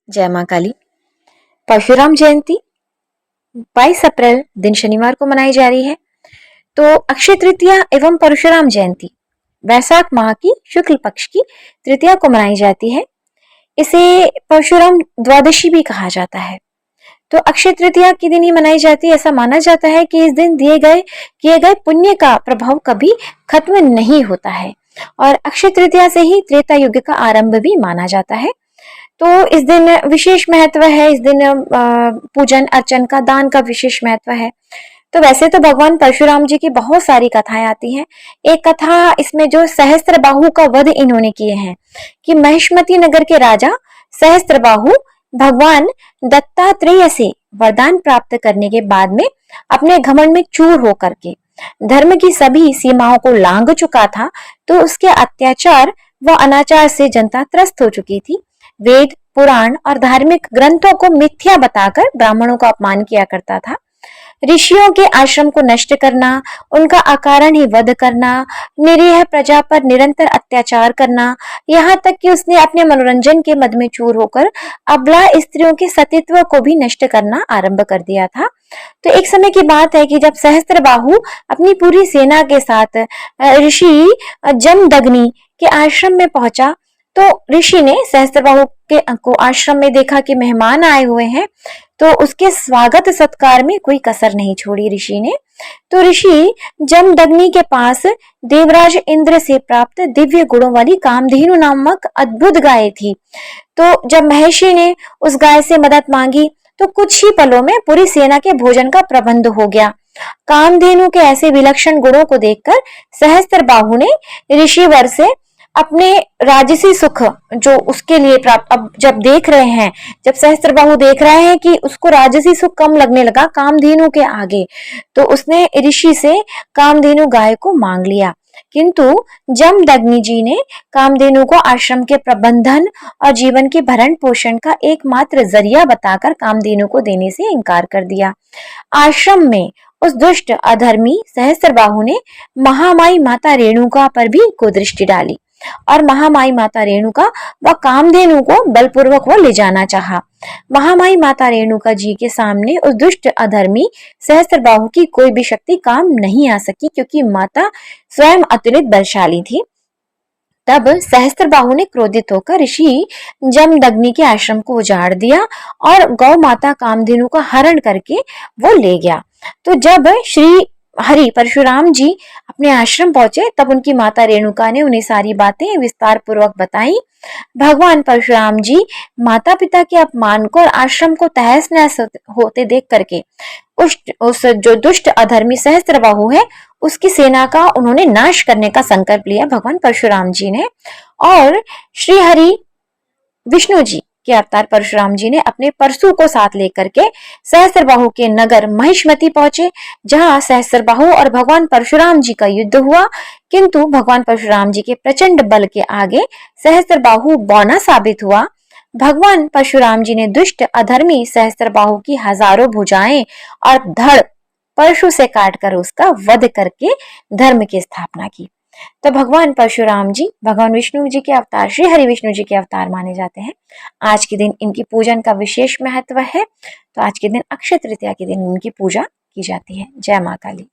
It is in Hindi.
जय माँ काली। परशुराम जयंती 22 अप्रैल दिन शनिवार को मनाई जा रही है। तो अक्षय तृतीया एवं परशुराम जयंती वैशाख माह की शुक्ल पक्ष की तृतीया को मनाई जाती है। इसे परशुराम द्वादशी भी कहा जाता है। तो अक्षय तृतीया के दिन ही मनाई जाती है। ऐसा माना जाता है कि इस दिन किए गए पुण्य का प्रभाव कभी खत्म नहीं होता है और अक्षय तृतीया से ही त्रेता युग का आरंभ भी माना जाता है। तो इस दिन विशेष महत्व है। इस दिन पूजन अर्चन का, दान का विशेष महत्व है। तो वैसे तो भगवान परशुराम जी की बहुत सारी कथाएं आती हैं। एक कथा इसमें जो सहस्त्रबाहु का वध इन्होंने किए हैं कि महिष्मती नगर के राजा सहस्त्रबाहु भगवान दत्तात्रेय से वरदान प्राप्त करने के बाद में अपने घमंड में चूर होकर के धर्म की सभी सीमाओं को लांघ चुका था। तो उसके अत्याचार व अनाचार से जनता त्रस्त हो चुकी थी। वेद, पुराण और धार्मिक ग्रंथों को मिथ्या बताकर ब्राह्मणों का अपमान किया करता था। ऋषियों के आश्रम को नष्ट करना, उनका अकारण ही वध करना, निरीह प्रजा पर निरंतर अत्याचार करना, यहाँ तक कि उसने अपने मनोरंजन के मद में चूर होकर अबला स्त्रियों के सतीत्व को भी नष्ट करना आरंभ कर दिया था। तो एक समय की बात है कि जब सहस्त्रबाहु अपनी पूरी सेना के साथ ऋषि जमदग्नि के आश्रम में पहुंचा तो ऋषि ने सहस्त्रबाहु को आश्रम में देखा कि मेहमान आए हुए हैं, तो उसके स्वागत सत्कार में कोई कसर नहीं छोड़ी ऋषि ने। तो ऋषि जमदग्नि के पास देवराज इंद्र से प्राप्त दिव्य गुणों वाली कामधेनु नामक अद्भुत गाय थी। तो जब महर्षि ने उस गाय से मदद मांगी तो कुछ ही पलों में पूरी सेना के भोजन का प्रबंध हो गया। कामधेनु के ऐसे विलक्षण गुणों को देखकर सहस्त्रबाहु ने ऋषिवर से अपने राजसी सुख जो उसके लिए प्राप्त, अब जब देख रहे हैं, जब सहस्त्रबाहु देख रहे हैं कि उसको राजसी सुख कम लगने लगा कामधेनु के आगे, तो उसने ऋषि से कामधेनु गाय को मांग लिया। किंतु जमदग्नि जी ने कामधेनु को आश्रम के प्रबंधन और जीवन के भरण पोषण का एकमात्र जरिया बताकर कामधेनु को देने से इनकार कर दिया। आश्रम में उस दुष्ट अधर्मी सहस्त्रबाहु ने महामाई माता रेणुका पर भी कुदृष्टि डाली और महामाई माता रेणुका व कामधेनु को बलपूर्वक वो ले जाना चाहा। महामाई माता रेणुका जी के सामने उस दुष्ट अधर्मी सहस्त्रबाहु की कोई भी शक्ति काम नहीं आ सकी, क्योंकि माता स्वयं अतुलित बलशाली थी। तब सहस्त्रबाहु ने क्रोधित होकर ऋषि जमदग्नि के आश्रम को उजाड़ दिया और गौ माता कामधेनु का हरण करके वो ले गया। तो जब श्री हरि परशुराम जी अपने आश्रम पहुंचे तब उनकी माता रेणुका ने उन्हें सारी बातें विस्तार पूर्वक बताई। भगवान परशुराम जी माता पिता के अपमान को और आश्रम को तहस नहस होते देख करके उस जो दुष्ट अधर्मी सहस्त्रबाहु है उसकी सेना का उन्होंने नाश करने का संकल्प लिया भगवान परशुराम जी ने। और श्री हरि विष्णु जी के अवतार परशुराम जी ने अपने परशु को साथ लेकर के सहस्त्रबाहु के नगर महिष्मती पहुंचे, जहां सहस्त्रबाहु और भगवान परशुराम जी का युद्ध हुआ। किंतु भगवान परशुराम जी के प्रचंड बल के आगे सहस्त्रबाहु बौना साबित हुआ। भगवान परशुराम जी ने दुष्ट अधर्मी सहस्त्रबाहु की हजारों भुजाएं और धड़ परशु से काटकर उसका वध करके धर्म की स्थापना की। तो भगवान परशुराम जी भगवान विष्णु जी के अवतार, श्री हरि विष्णु जी के अवतार माने जाते हैं। आज के दिन इनकी पूजन का विशेष महत्व है। तो आज के दिन अक्षय तृतीया के दिन इनकी पूजा की जाती है। जय माँ काली।